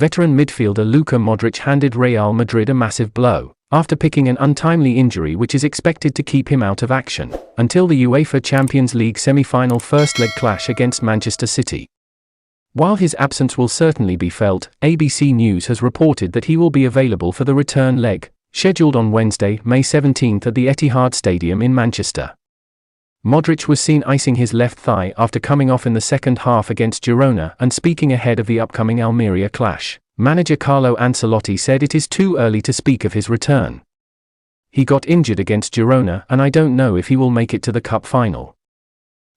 veteran midfielder Luka Modric handed Real Madrid a massive blow, after picking an untimely injury which is expected to keep him out of action until the UEFA Champions League semi-final first-leg clash against Manchester City. While his absence will certainly be felt, ABC News has reported that he will be available for the return leg, scheduled on Wednesday, May 17 at the Etihad Stadium in Manchester. Modric was seen icing his left thigh after coming off in the second half against Girona and speaking ahead of the upcoming Almeria clash. Manager Carlo Ancelotti said it is too early to speak of his return. He got injured against Girona and I don't know if he will make it to the cup final.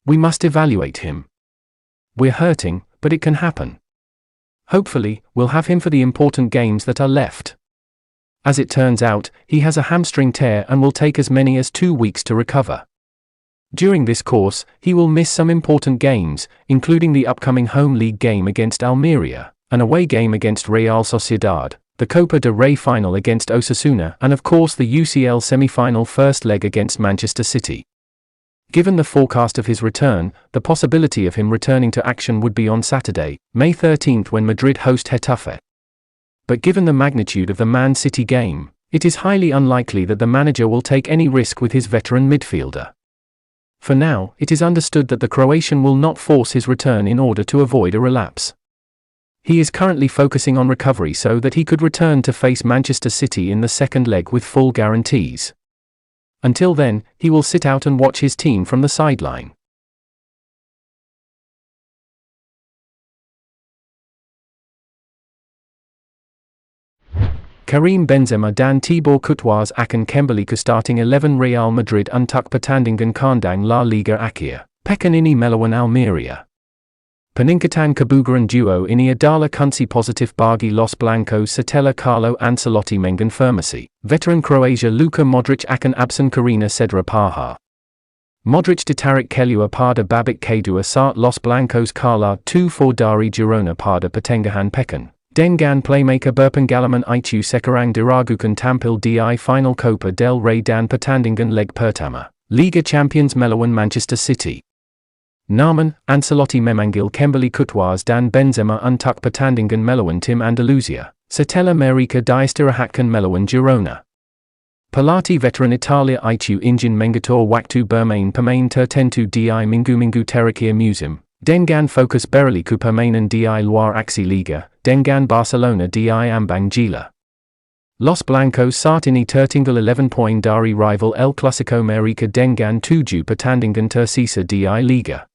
We must evaluate him. We're hurting, but it can happen. Hopefully, we'll have him for the important games that are left. As it turns out, he has a hamstring tear and will take as many as 2 weeks to recover. During this course, he will miss some important games, including the upcoming home league game against Almeria, an away game against Real Sociedad, the Copa del Rey final against Osasuna, and of course the UCL semi-final first leg against Manchester City. Given the forecast of his return, the possibility of him returning to action would be on Saturday, May 13 when Madrid host Getafe. But given the magnitude of the Man City game, it is highly unlikely that the manager will take any risk with his veteran midfielder. For now, it is understood that the Croatian will not force his return in order to avoid a relapse. He is currently focusing on recovery so that he could return to face Manchester City in the second leg with full guarantees. Until then, he will sit out and watch his team from the sideline. Karim Benzema dan Tibor Courtois akan kembali ke starting 11 Real Madrid untuk pertandingan kandang La Liga akhir pekan ini melawan Almeria. Peningkatan kebugaran duo ini adalah kunci positif bagi Los Blancos setelah Carlo Ancelotti mengkonfirmasi veteran Croatia Luka Modric akan absen karena cedera paha. Modric ditarik keluar pada babak kedua saat Los Blancos kalah 2-4 dari Girona pada pertengahan pekan. Dengan playmaker berpengalaman itu sekarang diragukan tampil di final Copa del Rey dan pertandingan leg pertama Liga Champions melawan Manchester City. Namun, Ancelotti memanggil kembali Courtois dan Benzema untuk pertandingan melawan tim Andalusia, setelah mereka diistirahatkan melawan Girona. Pelatih veteran Italia itu ingin mengatur waktu bermain pemain tertentu di minggu-minggu terakhir musim, dengan fokus berliku permainan di luar aksi Liga, dengan Barcelona di ambang gila. Los Blancos saat ini tertinggal 11 poin dari rival El Clasico mereka dengan 7 pertandingan tersisa di Liga.